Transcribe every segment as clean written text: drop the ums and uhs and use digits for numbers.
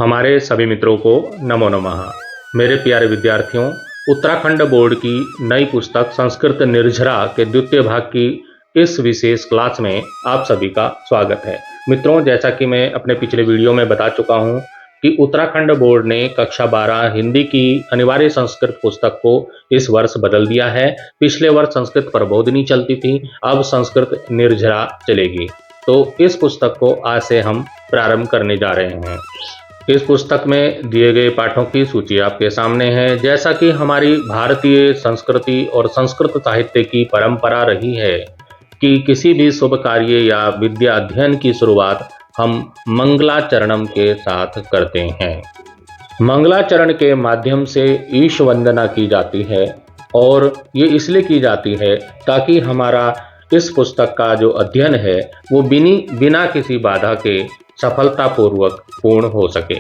हमारे सभी मित्रों को नमो नमः। मेरे प्यारे विद्यार्थियों, उत्तराखंड बोर्ड की नई पुस्तक संस्कृत निर्झरा के द्वितीय भाग की इस विशेष क्लास में आप सभी का स्वागत है। मित्रों, जैसा कि मैं अपने पिछले वीडियो में बता चुका हूं कि उत्तराखंड बोर्ड ने कक्षा 12 हिंदी की अनिवार्य संस्कृत पुस्तक को इस वर्ष बदल दिया है। पिछले वर्ष संस्कृत प्रबोधिनी चलती थी, अब संस्कृत निर्झरा चलेगी। तो इस पुस्तक को आज से हम प्रारंभ करने जा रहे हैं। इस पुस्तक में दिए गए पाठों की सूची आपके सामने है। जैसा कि हमारी भारतीय संस्कृति और संस्कृत साहित्य की परंपरा रही है कि किसी भी शुभ कार्य या विद्या अध्ययन की शुरुआत हम मंगलाचरणम के साथ करते हैं। मंगलाचरण के माध्यम से ईश वंदना की जाती है और ये इसलिए की जाती है ताकि हमारा इस पुस्तक का जो अध्ययन है वो बिना किसी बाधा के सफलतापूर्वक पूर्ण हो सके।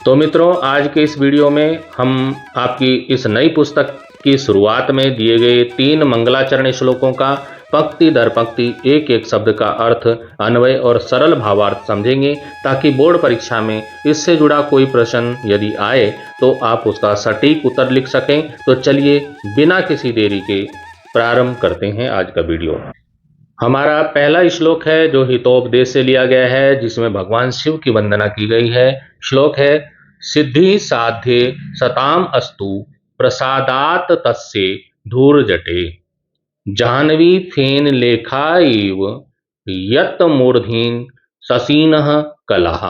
तो मित्रों, आज के इस वीडियो में हम आपकी इस नई पुस्तक की शुरुआत में दिए गए 3 मंगलाचरण श्लोकों का पंक्ति दर पंक्ति एक एक शब्द का अर्थ, अन्वय और सरल भावार्थ समझेंगे, ताकि बोर्ड परीक्षा में इससे जुड़ा कोई प्रश्न यदि आए तो आप उसका सटीक उत्तर लिख सकें। तो चलिए बिना किसी देरी के प्रारंभ करते हैं आज का वीडियो। हमारा पहला श्लोक है जो हितोपदेश से लिया गया है, जिसमें भगवान शिव की वंदना की गई है। श्लोक है, सिद्धि साध्ये सताम अस्तु प्रसादात तस्य धूर्जटे जाह्नवी फेन लेखाइव यत मूर्धीन ससीनः कलह।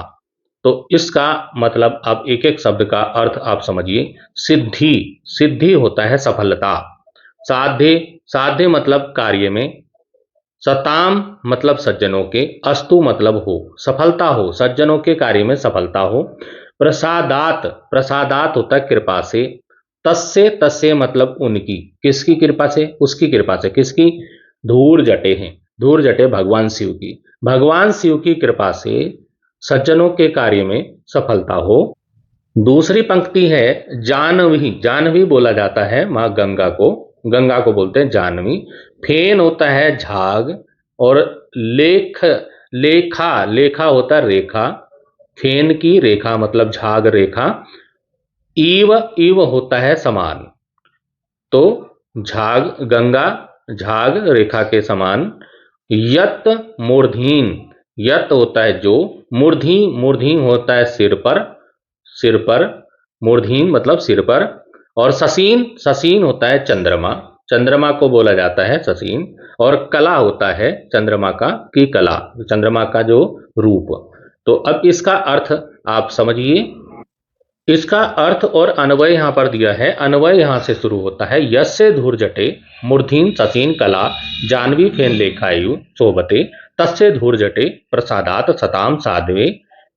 तो इसका मतलब आप एक एक शब्द का अर्थ आप समझिए। सिद्धि, सिद्धि होता है सफलता। साध्य, साध्य मतलब कार्य में। सताम मतलब सज्जनों के। अस्तु मतलब हो, सफलता हो, सज्जनों के कार्य में सफलता हो। प्रसादात, प्रसादात होता है कृपा से। तस्य, तस्य मतलब उनकी, किसकी कृपा से? उसकी कृपा से। किसकी? धूर जटे हैं, धूर जटे भगवान शिव की। भगवान शिव की कृपा से सज्जनों के कार्य में सफलता हो। दूसरी पंक्ति है जानवी, जानवी बोला जाता है माँ गंगा को, गंगा को बोलते हैं जानवी। फेन होता है झाग और लेखा, लेखा होता है रेखा। फेन की रेखा मतलब झाग रेखा। ईव, ईव होता है समान। तो झाग, गंगा झाग रेखा के समान। यत मूर्धीन, यत होता है जो। मूर्धि, मूर्धि होता है सिर पर, सिर पर। मूर्धीन मतलब सिर पर। और ससीन, ससीन होता है चंद्रमा, चंद्रमा को बोला जाता है ससीन। और कला होता है चंद्रमा का की कला, चंद्रमा का जो रूप। तो अब इसका अर्थ आप समझिए। इसका अर्थ और अन्वय यहां पर दिया है। अन्वय यहां से शुरू होता है, यस्य धूर्जटे मूर्धीन ससीन कला जाह्नवी फेन लेखायु शोभते तस्य धूर्जटे प्रसादात सताम साध्वे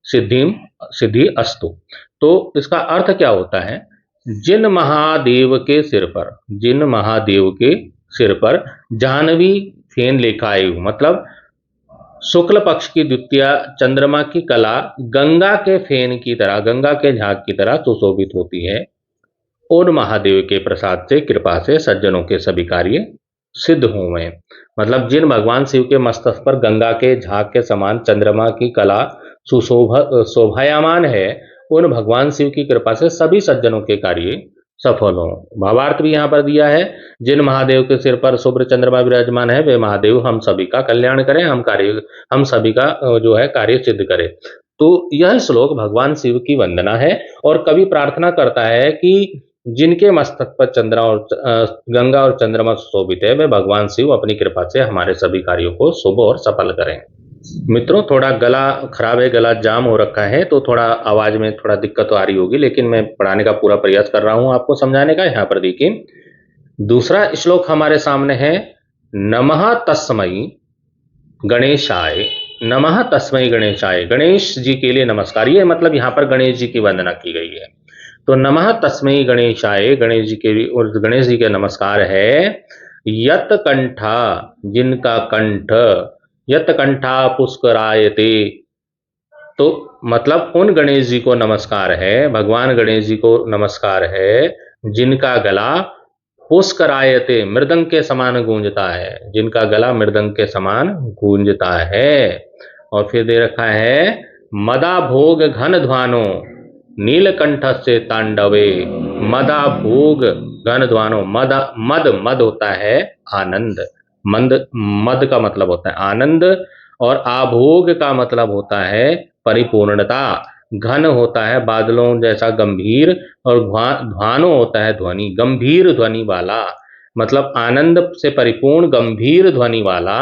सिद्धिम सिद्धि अस्तु। तो इसका अर्थ क्या होता है? जिन महादेव के सिर पर, जिन महादेव के सिर पर जाह्नवी फेन लेखायु मतलब शुक्ल पक्ष की द्वितीया चंद्रमा की कला गंगा के फेन की तरह, गंगा के झाग की तरह सुशोभित होती है, उन महादेव के प्रसाद से, कृपा से सज्जनों के सभी कार्य सिद्ध हुए। मतलब जिन भगवान शिव के मस्तक पर गंगा के झाग के समान चंद्रमा की कला शोभायमान है, उन भगवान शिव की कृपा से सभी सज्जनों के कार्य सफल हो। भावार्थ भी यहाँ पर दिया है, जिन महादेव के सिर पर शुभ्र चंद्रमा विराजमान है वे महादेव हम सभी का कल्याण करें, हम सभी का जो है कार्य सिद्ध करें। तो यह श्लोक भगवान शिव की वंदना है और कवि प्रार्थना करता है कि जिनके मस्तक पर गंगा और चंद्रमा सुशोभित है, वे भगवान शिव अपनी कृपा से हमारे सभी कार्यों को शुभ और सफल करें। मित्रों, थोड़ा गला खराब है, गला जाम हो रखा है, तो थोड़ा आवाज में थोड़ा दिक्कत तो आ रही होगी, लेकिन मैं पढ़ाने का पूरा प्रयास कर रहा हूं आपको समझाने का। यहाँ पर देखिए दूसरा श्लोक हमारे सामने है, नमः तस्मै गणेशाय। नमः तस्मै गणेशाय, गणेश जी के लिए नमस्कार। ये मतलब यहाँ पर गणेश जी की वंदना की गई है। तो नमः तस्मै गणेशाय, गणेश जी के और गणेश जी के नमस्कार है। यत कंठा, जिनका कंठ, यत कंठा पुष्करायते, तो मतलब उन गणेश जी को नमस्कार है, भगवान गणेश जी को नमस्कार है जिनका गला पुष्करायते मृदंग के समान गूंजता है, जिनका गला मृदंग के समान गूंजता है। और फिर दे रखा है मदा भोग घन ध्वानो नीलकंठ से तांडवे। मदा भोग घन ध्वानो, मद मद मद होता है आनंद, मंद मद का मतलब होता है आनंद, और आभोग का मतलब होता है परिपूर्णता। घन होता है बादलों जैसा गंभीर, और ध्वानो होता है ध्वनि, गंभीर ध्वनि वाला, मतलब आनंद से परिपूर्ण गंभीर ध्वनि वाला।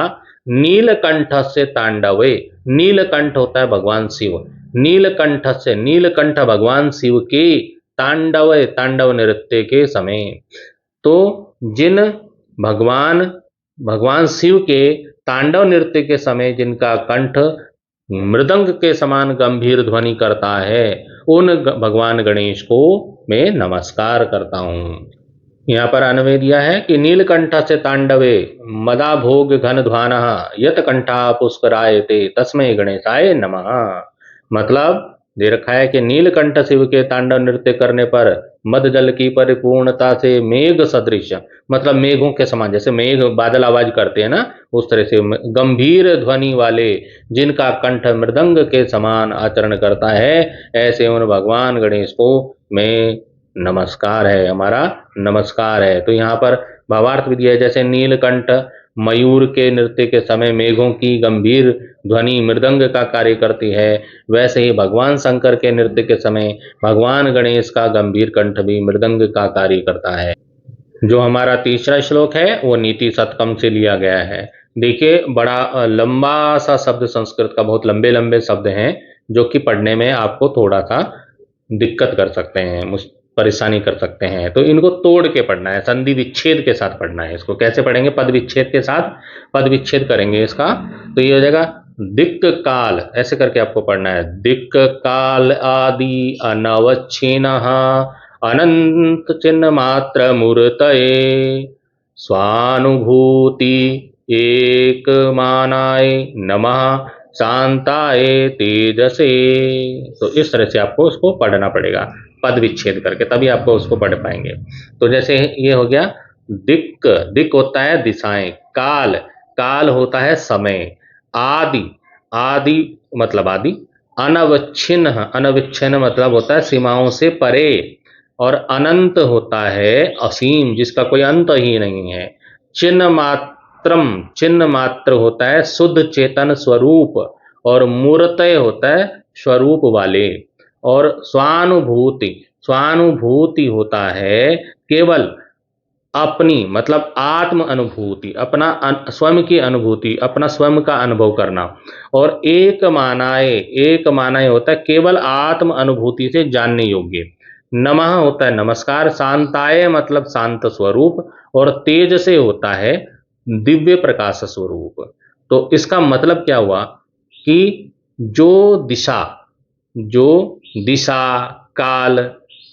नीलकंठ से तांडवे, नीलकंठ होता है भगवान शिव, नीलकंठ से, नीलकंठ भगवान शिव के तांडव, तांडव नृत्य के समय। तो जिन भगवान भगवान शिव के तांडव नृत्य के समय जिनका कंठ मृदंग के समान गंभीर ध्वनि करता है, उन भगवान गणेश को मैं नमस्कार करता हूँ। यहाँ पर अन्वय दिया है कि नीलकंठ से तांडवे मदा भोग घन ध्वान यत कंठा पुष्करायते तस्मै गणेशाय नमः। मतलब दे रखा है कि नीलकंठ शिव के तांडव नृत्य करने पर मद जल की परिपूर्णता से मेघ सदृश, मतलब मेघों के समान, जैसे मेघ बादल आवाज करते हैं ना, उस तरह से गंभीर ध्वनि वाले जिनका कंठ मृदंग के समान आचरण करता है, ऐसे उन भगवान गणेश को मैं नमस्कार है, हमारा नमस्कार है। तो यहाँ पर भावार्थ भी दिया है, जैसे नीलकंठ मयूर के नृत्य के समय मेघों की गंभीर ध्वनि मृदंग का कार्य करती है, वैसे ही भगवान शंकर के नृत्य के समय भगवान गणेश का गंभीर कंठ भी मृदंग का कार्य करता है। जो हमारा तीसरा श्लोक है वो नीति शतकम से लिया गया है। देखिए बड़ा लंबा सा शब्द, संस्कृत का बहुत लंबे लंबे शब्द हैं जो कि पढ़ने में आपको थोड़ा सा दिक्कत कर सकते हैं, परेशानी कर सकते हैं। तो इनको तोड़ के पढ़ना है, संधि विच्छेद के साथ पढ़ना है। इसको कैसे पढ़ेंगे? पद विच्छेद के साथ पद विच्छेद करेंगे इसका। तो ये हो जाएगा दिक् काल, ऐसे करके आपको पढ़ना है। दिक् काल आदि अनवच्छिन्न अनंत चिन्ह मात्र मूर्तये स्वानुभूति एक मानाय नमः शांताय तेजसे। तो इस तरह से आपको उसको पढ़ना पड़ेगा पद विच्छेद करके, तभी आपको उसको पढ़ पाएंगे। तो जैसे ये हो गया दिक्, दिक् होता है दिशाएं, काल, काल होता है समय, आदि, आदि मतलब आदि, अनवच्छिन्न, अनविच्छिन्न मतलब होता है सीमाओं से परे, और अनंत होता है असीम जिसका कोई अंत ही नहीं है। चिन्ह मात्रम, चिन्ह मात्र होता है शुद्ध चेतन स्वरूप, और मूर्तय होता है स्वरूप वाले, और स्वानुभूति, स्वानुभूति होता है केवल अपनी, मतलब आत्म अनुभूति, अपना स्वयं की अनुभूति, अपना स्वयं का अनुभव करना। और एक मानाए, एक मानाए होता है केवल आत्म अनुभूति से जानने योग्य। नमः होता है नमस्कार, शांताय मतलब शांत स्वरूप, और तेज से होता है दिव्य प्रकाश स्वरूप। तो इसका मतलब क्या हुआ कि जो दिशा, जो दिशा काल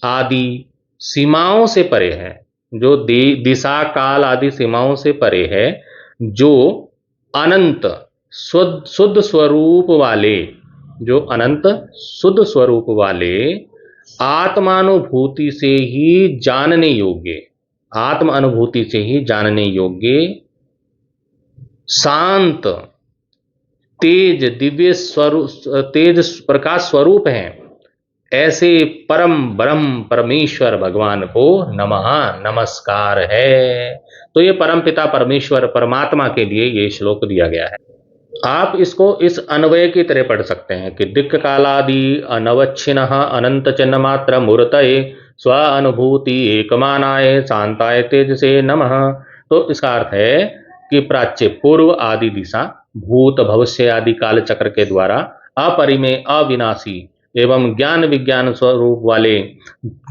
आदि सीमाओं से परे है, जो दिशा काल आदि सीमाओं से परे है, जो अनंत शुद्ध स्वरूप वाले, जो अनंत शुद्ध स्वरूप वाले आत्मानुभूति से ही जानने योग्य, आत्म अनुभूति से ही जानने योग्य, शांत तेज दिव्य स्वरूप, तेज प्रकाश स्वरूप हैं, ऐसे परम ब्रह्म परमेश्वर भगवान को नमः नमस्कार है। तो ये परम पिता परमेश्वर परमात्मा के लिए ये श्लोक दिया गया है। आप इसको इस अन्वय की तरह पढ़ सकते हैं कि दिक् कालादि अनवच्छिन्न अनंत चिन्ह मात्र मूर्तये स्व अनुभूति एकमानाय शांताय तेजसे नमः। तो इसका अर्थ है कि प्राच्य पूर्व आदि दिशा, भूत भविष्य आदि काल चक्र के द्वारा अपरिमेय अविनाशी एवं ज्ञान विज्ञान स्वरूप वाले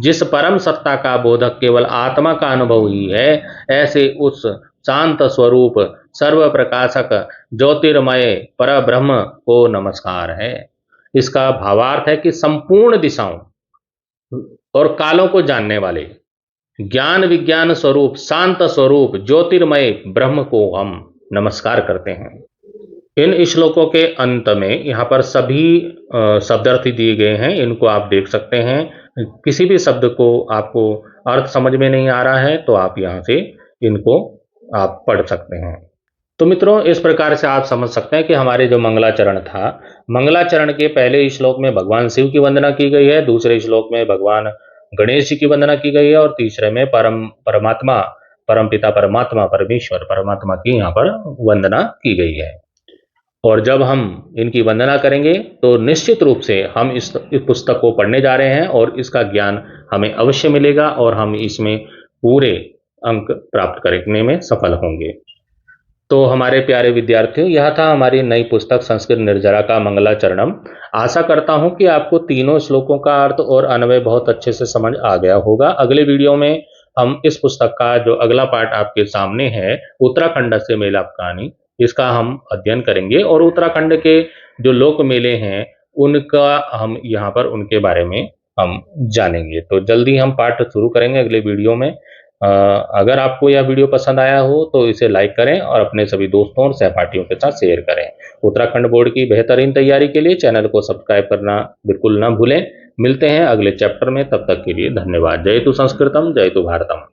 जिस परम सत्ता का बोधक केवल आत्मा का अनुभव ही है, ऐसे उस शांत स्वरूप सर्व प्रकाशक ज्योतिर्मय पर ब्रह्म को नमस्कार है। इसका भावार्थ है कि संपूर्ण दिशाओं और कालों को जानने वाले ज्ञान विज्ञान स्वरूप शांत स्वरूप ज्योतिर्मय ब्रह्म को हम नमस्कार करते हैं। इन श्लोकों के अंत में यहाँ पर सभी शब्दार्थ दिए गए हैं, इनको आप देख सकते हैं। किसी भी शब्द को आपको अर्थ समझ में नहीं आ रहा है तो आप यहाँ से इनको आप पढ़ सकते हैं। तो मित्रों, इस प्रकार से आप समझ सकते हैं कि हमारे जो मंगलाचरण था, मंगलाचरण के पहले श्लोक में भगवान शिव की वंदना की गई है, दूसरे श्लोक में भगवान गणेश जी की वंदना की गई है और तीसरे में परमात्मा, परमपिता परमात्मा, परमेश्वर परमात्मा की यहाँ पर वंदना की गई है। और जब हम इनकी वंदना करेंगे तो निश्चित रूप से हम इस पुस्तक को पढ़ने जा रहे हैं और इसका ज्ञान हमें अवश्य मिलेगा और हम इसमें पूरे अंक प्राप्त करने में सफल होंगे। तो हमारे प्यारे विद्यार्थियों, यह था हमारी नई पुस्तक संस्कृत निर्जरा का मंगलाचरणम। आशा करता हूं कि आपको तीनों श्लोकों का अर्थ और अन्वय बहुत अच्छे से समझ आ गया होगा। अगले वीडियो में हम इस पुस्तक का जो अगला पार्ट आपके सामने है, उत्तराखंड से मेलाप कहानी, इसका हम अध्ययन करेंगे और उत्तराखंड के जो लोक मेले हैं उनका हम यहाँ पर उनके बारे में हम जानेंगे। तो जल्दी हम पाठ शुरू करेंगे अगले वीडियो में। अगर आपको यह वीडियो पसंद आया हो तो इसे लाइक करें और अपने सभी दोस्तों और सहपाठियों के साथ शेयर करें। उत्तराखंड बोर्ड की बेहतरीन तैयारी के लिए चैनल को सब्सक्राइब करना बिल्कुल ना भूलें। मिलते हैं अगले चैप्टर में, तब तक के लिए धन्यवाद। जय तु संस्कृतम, जय तु भारतम।